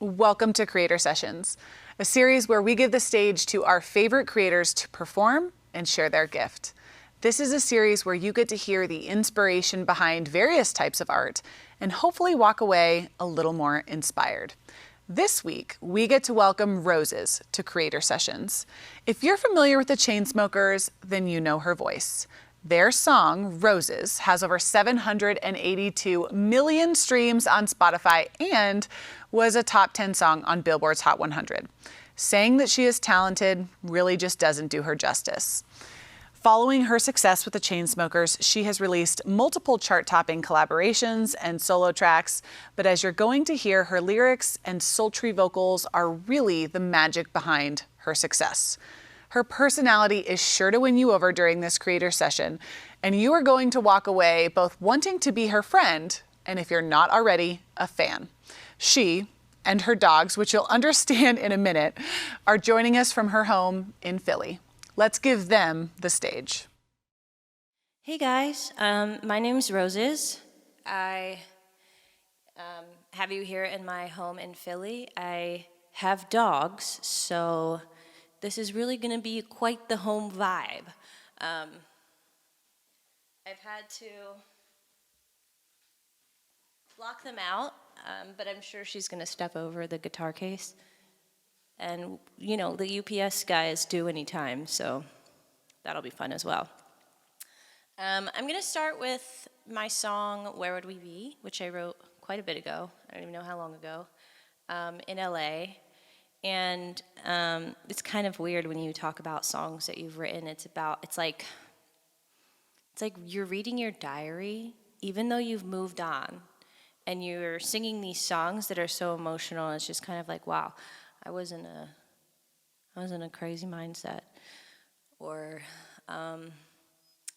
Welcome to Creator Sessions, a series where we give the stage to our favorite creators to perform and share their gift. This is a series where you get to hear the inspiration behind various types of art and hopefully walk away a little more inspired. This week, we get to welcome Roses to Creator Sessions. If you're familiar with the Chainsmokers, then you know her voice. Their song, Roses, has over 782 million streams on Spotify and was a top 10 song on Billboard's Hot 100. Saying that she is talented really just doesn't do her justice. Following her success with the Chainsmokers, she has released multiple chart-topping collaborations and solo tracks, but as you're going to hear, her lyrics and sultry vocals are really the magic behind her success. Her personality is sure to win you over during this creator session, and you are going to walk away both wanting to be her friend and, if you're not already, a fan. She and her dogs, which you'll understand in a minute, are joining us from her home in Philly. Let's give them the stage. Hey guys, my name's Roses. I have you here in my home in Philly. I have dogs, so this is really going to be quite the home vibe. I've had to block them out, but I'm sure she's going to step over the guitar case. And, you know, the UPS guys do anytime, so that'll be fun as well. I'm going to start with my song, Where Would We Be?, which I wrote quite a bit ago. I don't even know how long ago, in LA. And it's kind of weird when you talk about songs that you've written. It's like you're reading your diary, even though you've moved on, and you're singing these songs that are so emotional. It's just kind of like, wow, I was in a crazy mindset, or I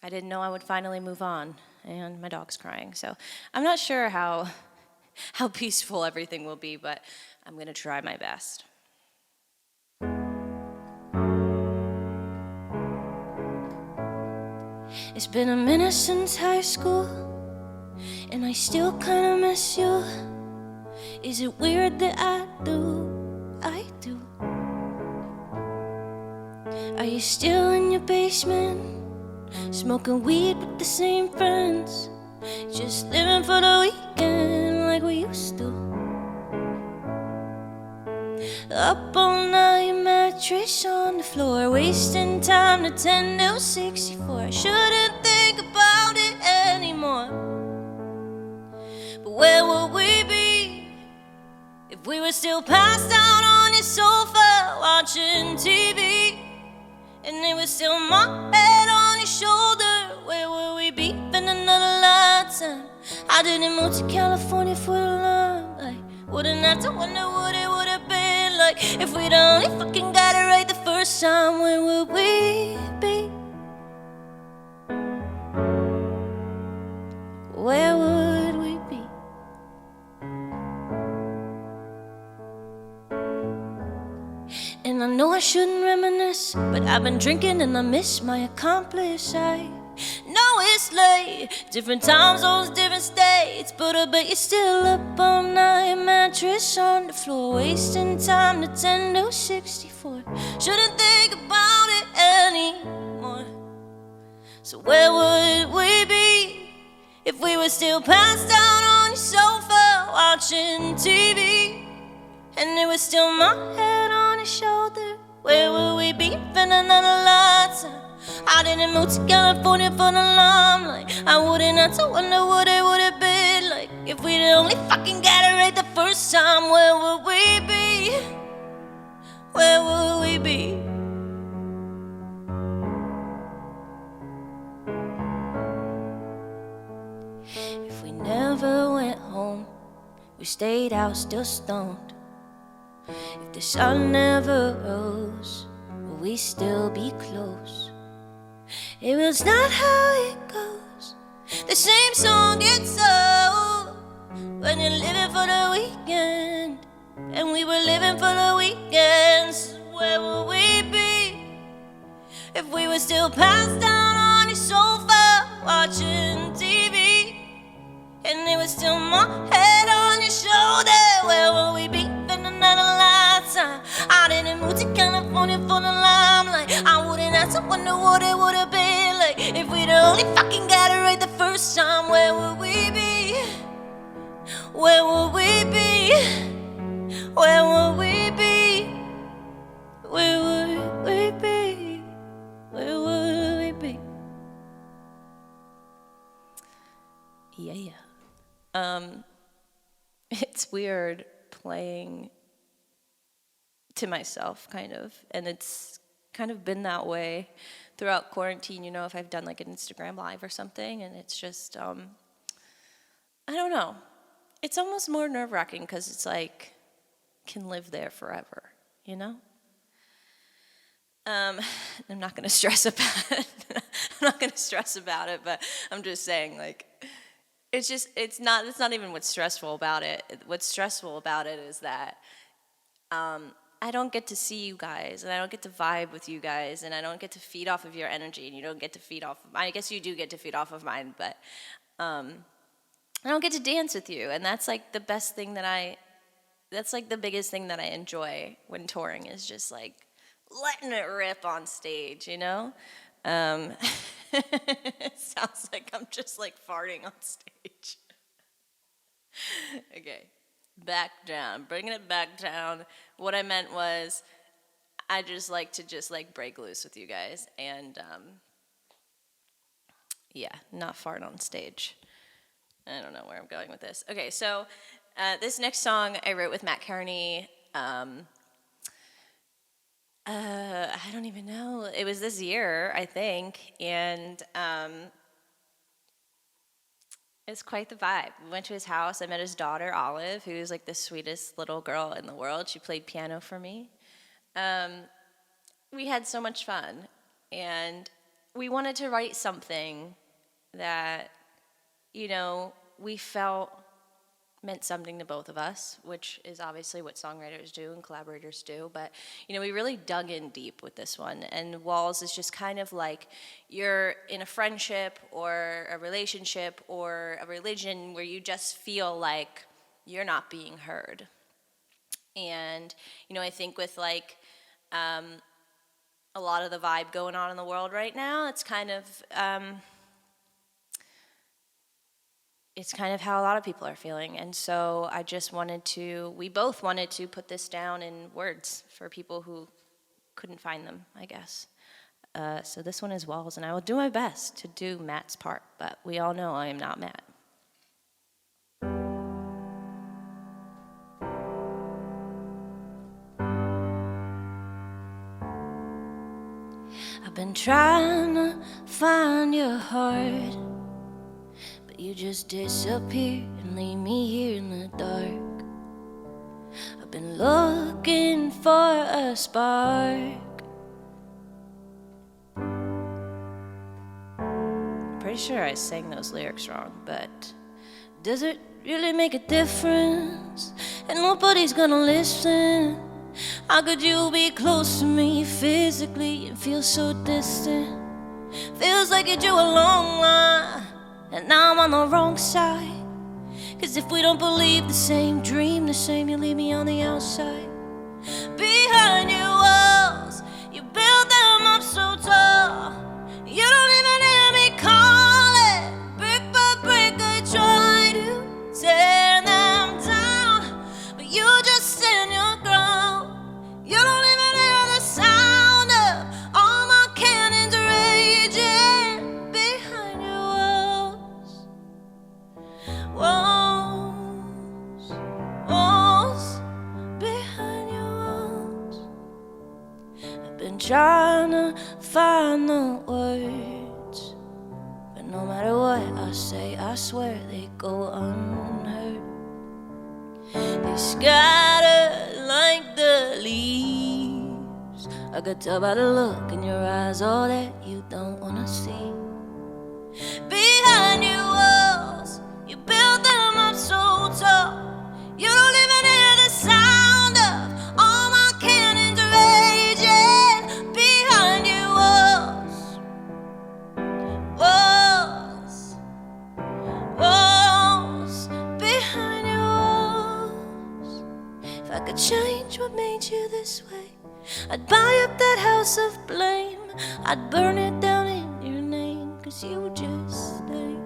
didn't know I would finally move on, and my dog's crying. So I'm not sure how peaceful everything will be, but I'm gonna try my best. It's been a minute since high school, and I still kinda miss you. Is it weird that I do? Are you still in your basement, smoking weed with the same friends, just living for the weekend like we used to? Up all night, mattress on the floor, wasting time to 10 till 64. I shouldn't think about it anymore. But where would we be if we were still passed out on your sofa watching TV? And it was still my head on your shoulder. Where would we be in another lifetime? I didn't move to California for the limelight. Wouldn't have to wonder what it would have been like if we'd only fucking got it right the first time. Where would we be? Where would we be? And I know I shouldn't reminisce, but I've been drinking and I miss my accomplice. I know it's late, different time zones, different states, but I bet you're still up all night, mattress on the floor, wasting time to 10 to 64. Shouldn't think about it anymore. So where would we be if we were still passed out on your sofa watching TV? And it was still my head on his shoulder. Where would we be in another lifetime? I didn't move to California for the limelight. I wouldn't have to wonder what it would have been like if we'd only fucking got it right the first time. Where would we be? Where would we be? If we never went home, we stayed out still stoned. If the sun never rose, will we still be close? It was not how it goes. The same song gets old when you're living for the weekend, and we were living for the weekends. Where would we be if we were still passed out on your sofa watching TV? And it was still my head on your shoulder. Where would we be in sign. Out in the mood to California for the limelight. I wouldn't ask, I wonder what it would have been like if we'd only fucking got it right the first time. Where would we be? Where would we be? Where would we be? Where would we be? Where would we be? Yeah. It's weird playing to myself, kind of, and it's kind of been that way throughout quarantine. You know, if I've done like an Instagram live or something, and it's just, I don't know. It's almost more nerve-wracking because it's like, can live there forever, you know? I'm not gonna stress about it. I'm not gonna stress about it, but I'm just saying, like, it's not even what's stressful about it. What's stressful about it is that I don't get to see you guys, and I don't get to vibe with you guys, and I don't get to feed off of your energy, and you don't get to feed off of mine. I guess you do get to feed off of mine, but I don't get to dance with you, and that's like the best thing that's like the biggest thing that I enjoy when touring, is just like letting it rip on stage, you know? It sounds like I'm just like farting on stage. Okay, back down, bringing it back down. What I meant was, I just like to just like break loose with you guys, and yeah, not fart on stage. I don't know where I'm going with this. Okay, so this next song I wrote with Matt Kearney. I don't even know. It was this year, I think, and it's quite the vibe. We went to his house. I met his daughter, Olive, who's like the sweetest little girl in the world. She played piano for me. We had so much fun, and we wanted to write something that, you know, we felt meant something to both of us, which is obviously what songwriters do and collaborators do. But, you know, we really dug in deep with this one. And Walls is just kind of like you're in a friendship or a relationship or a religion where you just feel like you're not being heard. And, you know, I think with like a lot of the vibe going on in the world right now, it's kind of how a lot of people are feeling. And so I just we both wanted to put this down in words for people who couldn't find them, I guess. So this one is Walls, and I will do my best to do Matt's part, but we all know I am not Matt. I've been trying to find your heart, you just disappear and leave me here in the dark. I've been looking for a spark. I'm pretty sure I sang those lyrics wrong, but does it really make a difference? And nobody's gonna listen. How could you be close to me physically and feel so distant? Feels like you drew a long line, and now I'm on the wrong side. 'Cause if we don't believe the same, dream the same, you leave me on the outside. Behind your walls, you build them up so tall. You don't even hear me calling. Brick by brick I try to tear them down, but you just stand your ground. You don't even hear the sound of all my cannons raging behind your walls. Walls, walls, behind your walls. I've been trying to find the words, but no matter what I say, I swear they go unheard. They scatter like the leaves. I could tell by the look in your eyes, all that you don't wanna see. Behind your walls, you build them up so tall. You don't even hear the sound of all my cannons raging behind your walls. Walls, walls, behind your walls. If I could change change what made you this way. I'd buy up that house of blame. I'd burn it down in your name, 'cause you would just stay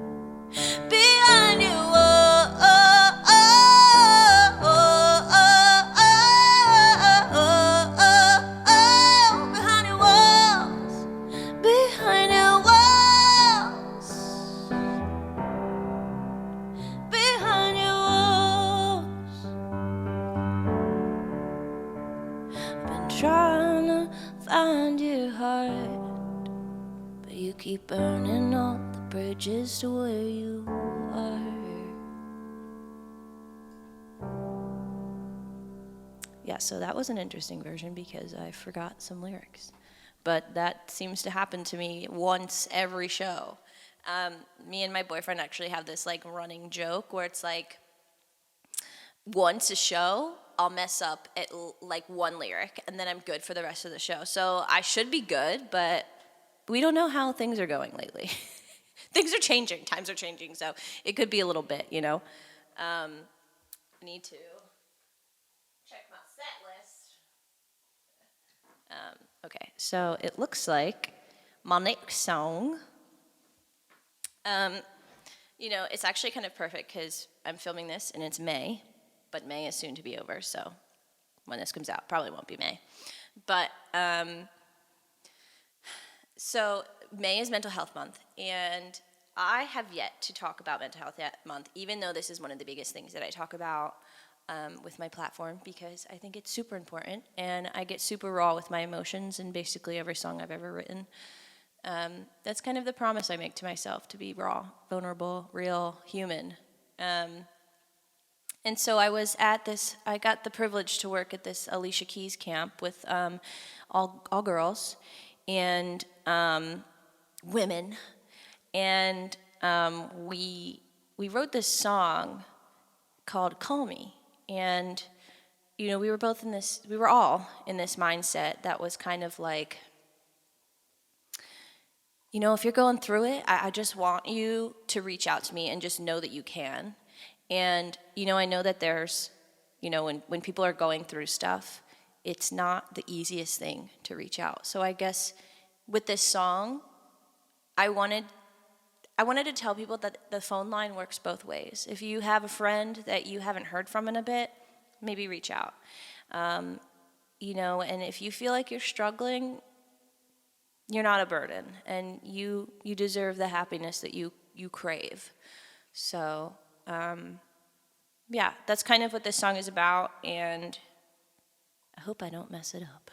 behind you. Oh, oh, oh, oh, oh, oh, oh, oh, oh, behind your walls, behind your walls, behind your walls. Been trying to find your heart, but you keep burning all the bridges to where you are. Yeah, so that was an interesting version because I forgot some lyrics. But that seems to happen to me once every show. Me and my boyfriend actually have this like running joke where it's like, once a show, I'll mess up at like one lyric and then I'm good for the rest of the show. So I should be good, but we don't know how things are going lately. Things are changing, times are changing, so it could be a little bit, you know. I need to check my set list. Okay, so it looks like my next song, you know, it's actually kind of perfect because I'm filming this and it's May, but May is soon to be over, so when this comes out, probably won't be May. But, so May is Mental Health Month, and I have yet to talk about Mental Health Month, even though this is one of the biggest things that I talk about with my platform, because I think it's super important, and I get super raw with my emotions in basically every song I've ever written. That's kind of the promise I make to myself, to be raw, vulnerable, real, human. And so I got the privilege to work at this Alicia Keys camp with all girls and women, and we wrote this song called Call Me. And, you know, we were all in this mindset that was kind of like, you know, if you're going through it, I just want you to reach out to me and just know that you can. And, you know, I know that there's, you know, when people are going through stuff, it's not the easiest thing to reach out. So I guess with this song, I wanted to tell people that the phone line works both ways. If you have a friend that you haven't heard from in a bit, maybe reach out. You know, and if you feel like you're struggling, you're not a burden, and you deserve the happiness that you crave. So, yeah, that's kind of what this song is about, and I hope I don't mess it up.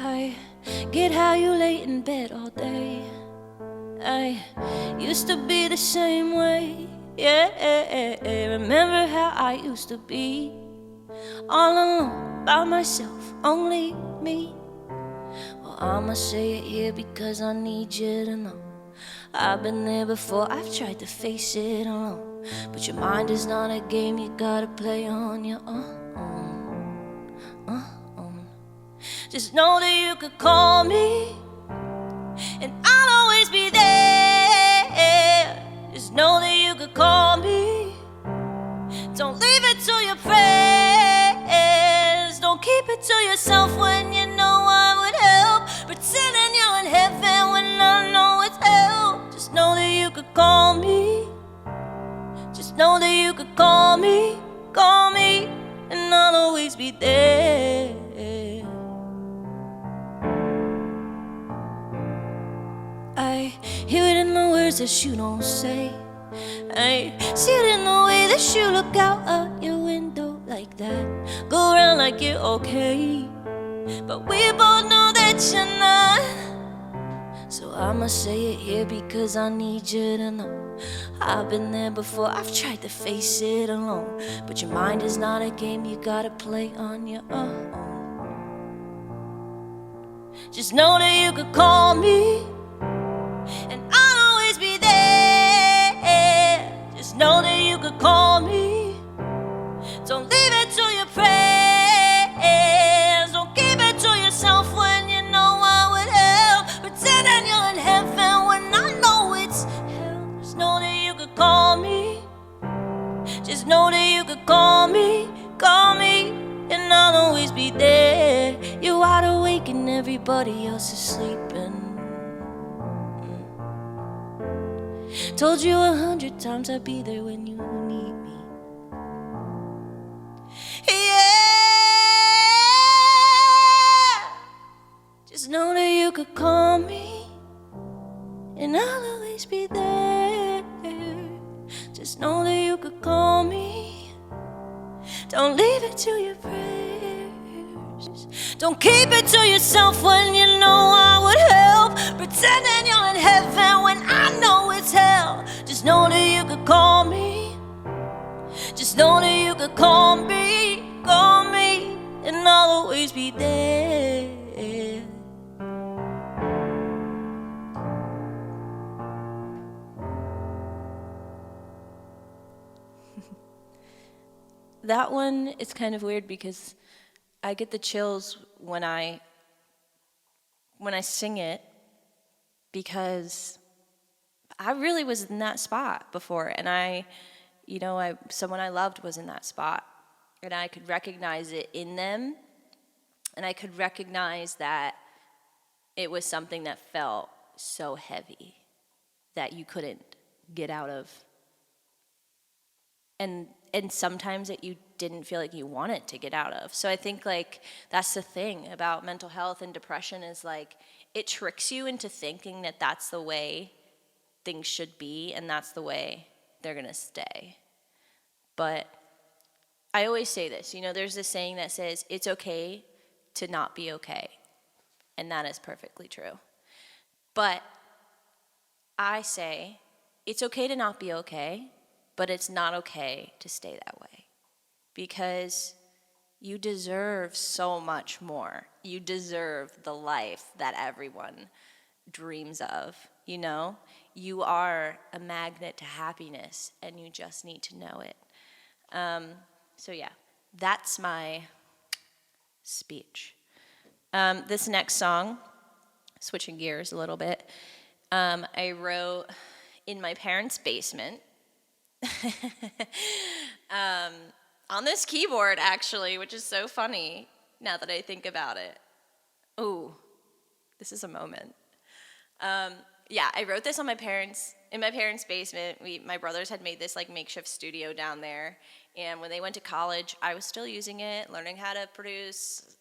I get how you lay in bed all day. I used to be the same way. Yeah, remember how I used to be, all alone by myself, only me. Well, I'ma say it here because I need you to know I've been there before, I've tried to face it alone, but your mind is not a game you gotta play on your own. Just know that you could call me, and I'll always be there. Just know that you could call me. Don't leave it to your friends. Don't keep it to yourself when you know I would help. Pretending you're in heaven when I know it's hell. Just know that you could call me. Just know that you could call me, and I'll always be there. I hear it in the words that you don't say. I see it in the way that you look out of your window like that. Go around like you're okay, but we both know that you're not. So I'ma say it here because I need you to know I've been there before, I've tried to face it alone, but your mind is not a game you gotta play on your own. Just know that you could call me, and I'll always be there. Just know that you could call me. Don't leave it to your friends. Don't keep it to yourself when you know I would help. Pretending you're in heaven Just know that you could call me, and I'll always be there. You're wide awake and everybody else is sleeping. Told you 100 times I'd be there when you need me. Yeah. Just know that you could call me, and I'll always be there. Just know that you could call me. Don't leave it to your prayers. Don't keep it to yourself when you know I would help. Pretending you're in heaven when I know it's hell. Just know that you could call me. Just know that you could call me, and I'll always be there. That one, it's kind of weird because I get the chills when I sing it, because I really was in that spot before, and someone I loved was in that spot, and I could recognize it in them, and I could recognize that it was something that felt so heavy that you couldn't get out of. And sometimes that you didn't feel like you wanted to get out of. So I think like that's the thing about mental health and depression, is like it tricks you into thinking that that's the way things should be and that's the way they're gonna stay. But I always say this, there's this saying that says it's okay to not be okay. And that is perfectly true. But I say it's okay to not be okay, but it's not okay to stay that way, because you deserve so much more. You deserve the life that everyone dreams of, You are a magnet to happiness, and you just need to know it. So yeah, that's my speech. This next song, switching gears a little bit, I wrote in my parents' basement. On this keyboard, actually, which is so funny now that I think about it. Ooh, this is a moment. Yeah, I wrote this in my parents' basement. My brothers had made this like makeshift studio down there, and when they went to college, I was still using it, learning how to produce,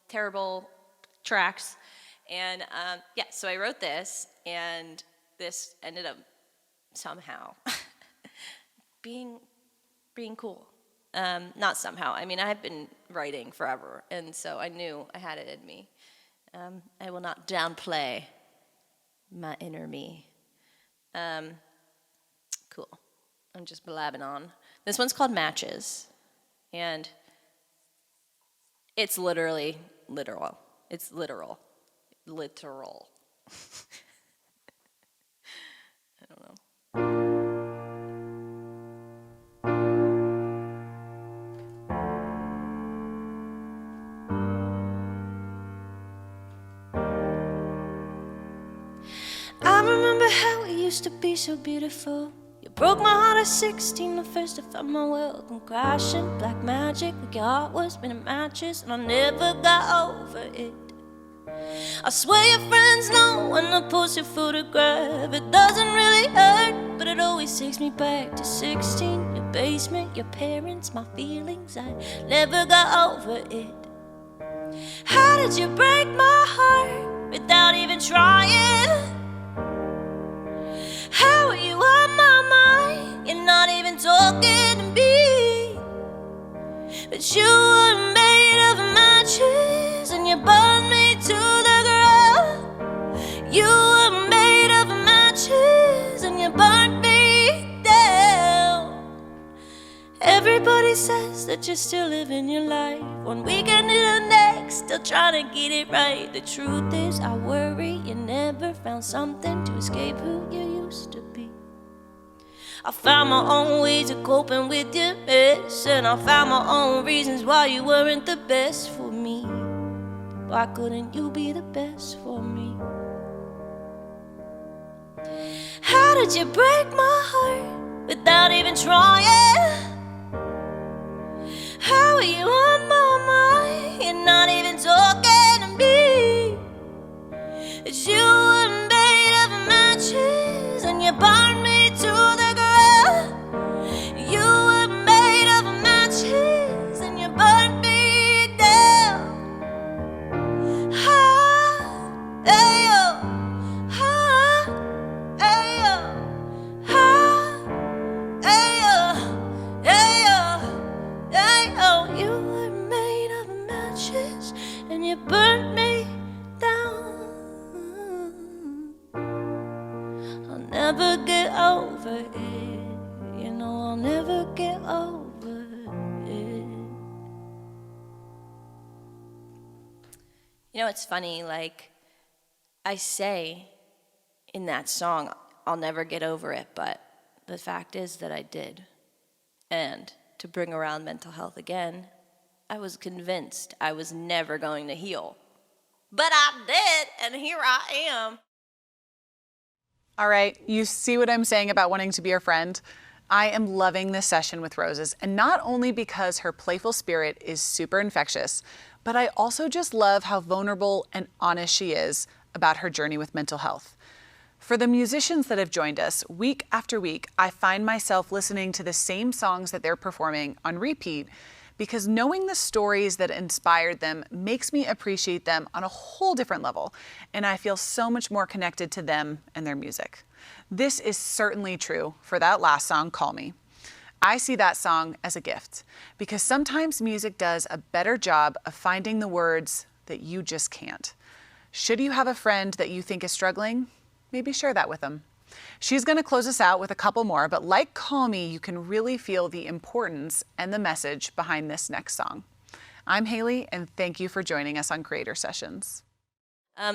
terrible tracks, and so I wrote this, and this ended up somehow being cool. Not somehow. I mean, I had been writing forever, and so I knew I had it in me. I will not downplay my inner me. Cool. I'm just blabbing on. This one's called Matches, and it's literal. It's literal. I don't know. I remember how it used to be so beautiful. You broke my heart at 16, the first I felt my world come crashing. Black magic, like your heart was made of matches, and I never got over it. I swear your friends know when I post your photograph. It doesn't really hurt, but it always takes me back to 16. Your basement, your parents, my feelings, I never got over it. How did you break my heart without even trying? How are you on my mind? You're not even talking to me. But you were made of matches, and you burned me to the ground. You were made of matches, and you burned me down. Everybody says that you're still living your life, one weekend to the next, still trying to get it right. The truth is, I worry you never found something to escape who you used to be. I found my own ways of coping with your mess, and I found my own reasons why you weren't the best for me. Why couldn't you be the best for me? How did you break my heart without even trying. How are you on my mind? You're not even talking to me. It's you were made of matches and you burned me to the ground. You were made of matches and you burned me down. Ah, ayo, ah, ayo, ah, ayo, ayo, ayo. You were made of matches and you burned me down. I'll never get over it. You know I'll never get over it. You know, it's funny, like, I say in that song, I'll never get over it, but the fact is that I did. And to bring around mental health again, I was convinced I was never going to heal. But I did, and here I am. All right, you see what I'm saying about wanting to be your friend? I am loving this session with Roses, and not only because her playful spirit is super infectious, but I also just love how vulnerable and honest she is about her journey with mental health. For the musicians that have joined us, week after week, I find myself listening to the same songs that they're performing on repeat because knowing the stories that inspired them makes me appreciate them on a whole different level, and I feel so much more connected to them and their music. This is certainly true for that last song, Call Me. I see that song as a gift because sometimes music does a better job of finding the words that you just can't. Should you have a friend that you think is struggling, maybe share that with them. She's going to close us out with a couple more, but like Call Me, you can really feel the importance and the message behind this next song. I'm Haley, and thank you for joining us on Creator Sessions.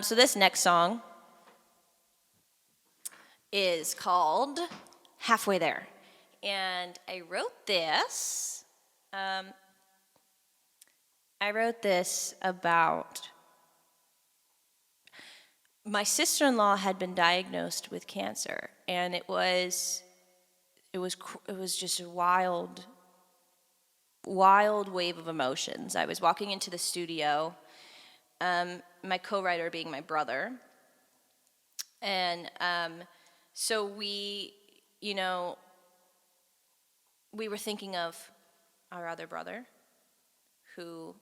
So this next song is called Halfway There. And I wrote this about my sister-in-law had been diagnosed with cancer, and it was just a wild wave of emotions. I was walking into the studio, my co-writer being my brother, and so we were thinking of our other brother who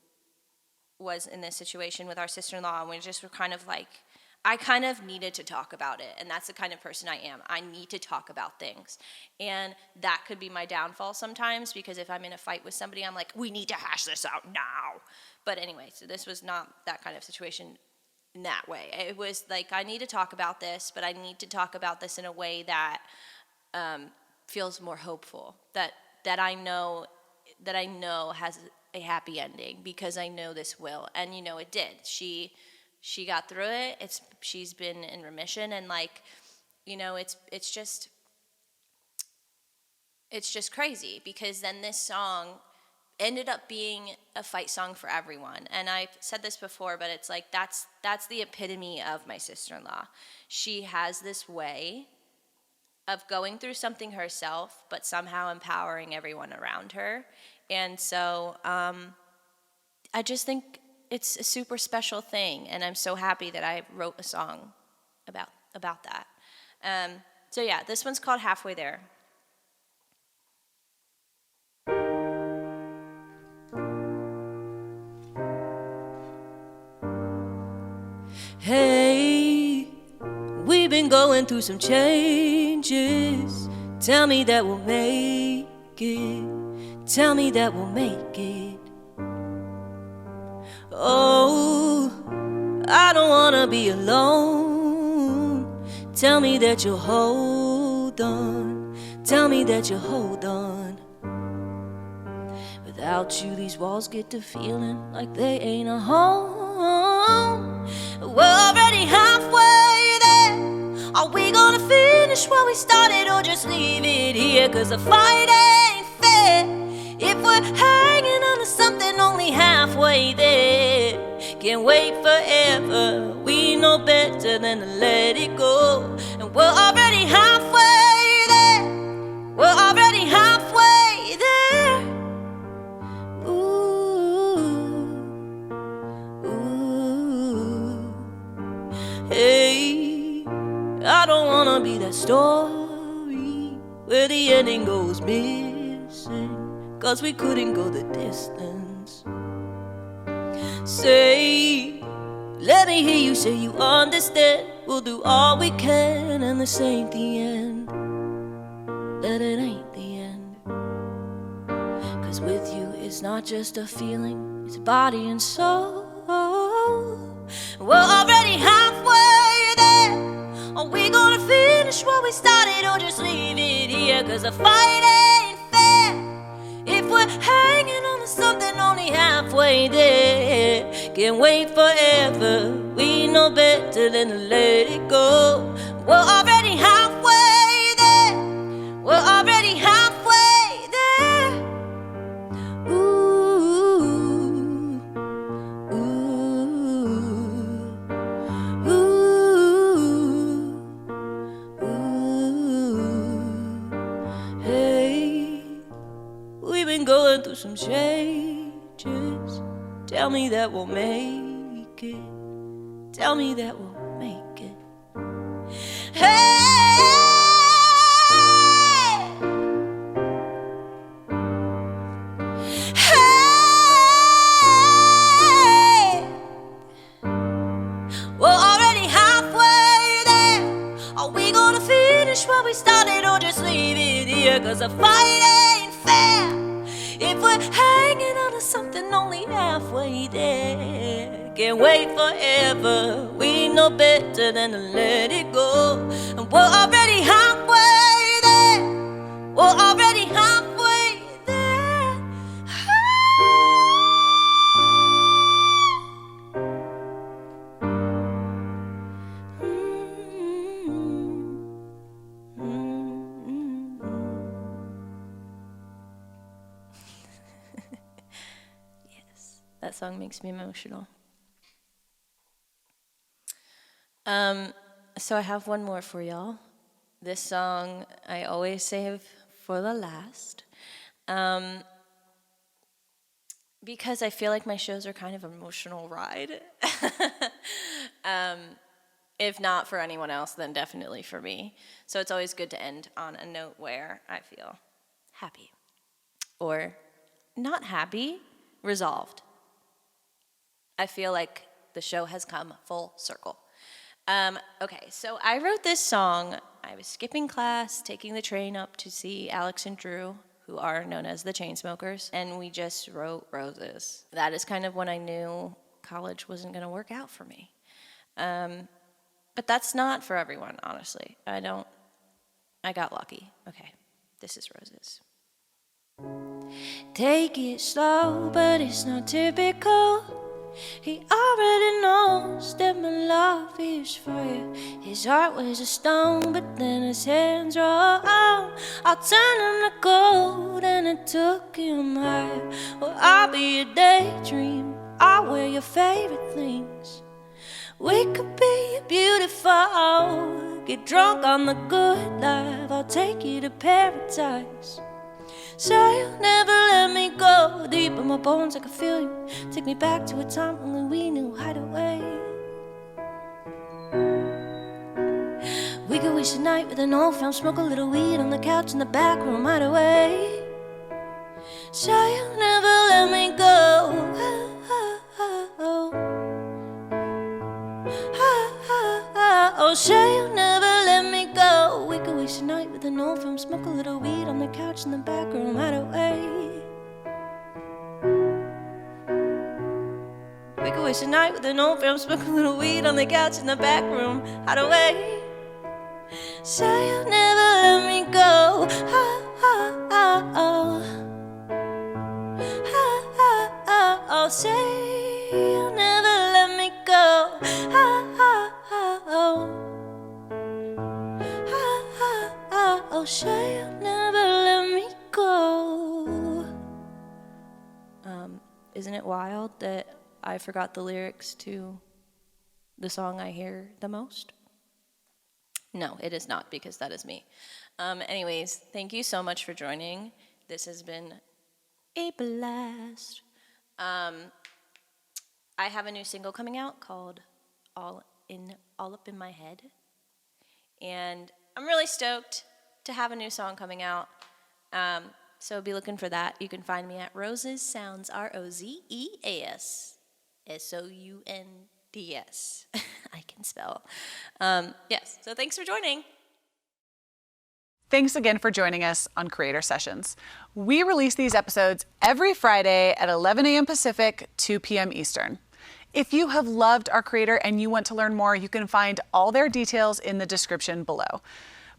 was in this situation with our sister-in-law, and we just were kind of like, I kind of needed to talk about it, and that's the kind of person I am. I need to talk about things, and that could be my downfall sometimes, because if I'm in a fight with somebody, I'm like, we need to hash this out now. But anyway, so this was not that kind of situation in that way. It was like, I need to talk about this, but I need to talk about this in a way that feels more hopeful, that I know has a happy ending, because I know this will, and it did. She got through it. She's been in remission, and it's just crazy, because then this song ended up being a fight song for everyone. And I've said this before, but it's like that's the epitome of my sister-in-law. She has this way of going through something herself, but somehow empowering everyone around her. And so I just think it's a super special thing, and I'm so happy that I wrote a song about that. So yeah, this one's called Halfway There. Hey, we've been going through some changes. Tell me that we'll make it. Tell me that we'll make it. Oh, I don't wanna be alone. Tell me that you'll hold on. Tell me that you'll hold on. Without you, these walls get to feeling like they ain't a home. We're already halfway there. Are we gonna finish what we started, or just leave it here? 'Cause the fight ain't fair if we're hanging on to something only halfway there. Can't wait forever. We know better than to let it go. And we're already halfway there. We're wanna be that story where the ending goes missing, 'cause we couldn't go the distance. Say, let me hear you say you understand. We'll do all we can, and this ain't the end. That it ain't the end. 'Cause with you it's not just a feeling, it's body and soul. We're already halfway there. Are we gonna finish what we started, or just leave it here? 'Cause the fight ain't fair if we're hanging on to something only halfway there. Can't wait forever, we know better than to let it go. We're already halfway there. We're already halfway there. Ooh, ooh, ooh, ooh. Hey, we've been going through some changes. Tell me that we'll make it. Tell me that we'll make it. Hey, hey, we're already halfway there. Are we gonna finish what we started, or just leave it here? 'Cause the fight ain't fair if we're hanging on to something only halfway there. Can't wait forever, we know better than to let it go. And we're already halfway there. We're already halfway there. Yes, that song makes me emotional. So I have one more for y'all. This song I always save for the last, because I feel like my shows are kind of an emotional ride. If not for anyone else, then definitely for me. So it's always good to end on a note where I feel happy. Or not happy, resolved. I feel like the show has come full circle. Okay, so I wrote this song. I was skipping class, taking the train up to see Alex and Drew, who are known as the Chainsmokers, and we just wrote Roses. That is kind of when I knew college wasn't going to work out for me. But that's not for everyone, honestly. I got lucky. Okay, this is Roses. Take it slow, but it's not typical. He already knows that my love is for you. His heart was a stone, but then his hands were on. I'll turn him to gold, and it took him higher. Well, I'll be your daydream. I'll wear your favorite things. We could be beautiful. Get drunk on the good life. I'll take you to paradise. So you'll never let me go. Deep in my bones I can feel you. Take me back to a time when we knew how to wait. We could wish a night with an old friend. Smoke a little weed on the couch in the back room, hide away. So you'll never let me go. Oh, say you'll never let me go. We could waste a night with an old film. Smoke a little weed on the couch in the back room, hide away. We could waste a night with an old film. Smoke a little weed on the couch in the back room, hide away. Say you'll never let me go. Oh, say you'll never let me go. Oh, say you'll never let me go. Isn't it wild that I forgot the lyrics to the song I hear the most? No, it is not, because that is me. Anyways, thank you so much for joining. This has been a blast. I have a new single coming out called All Up in My Head. And I'm really stoked to have a new song coming out. So be looking for that. You can find me at Roses Sounds, Rozeas Sounds. I can spell. Yes, so thanks for joining. Thanks again for joining us on Creator Sessions. We release these episodes every Friday at 11 a.m. Pacific, 2 p.m. Eastern. If you have loved our creator and you want to learn more, you can find all their details in the description below.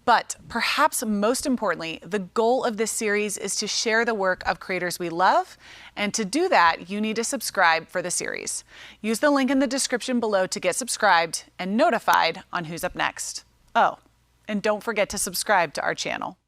But perhaps most importantly, the goal of this series is to share the work of creators we love. And to do that, you need to subscribe for the series. Use the link in the description below to get subscribed and notified on who's up next. Oh, and don't forget to subscribe to our channel.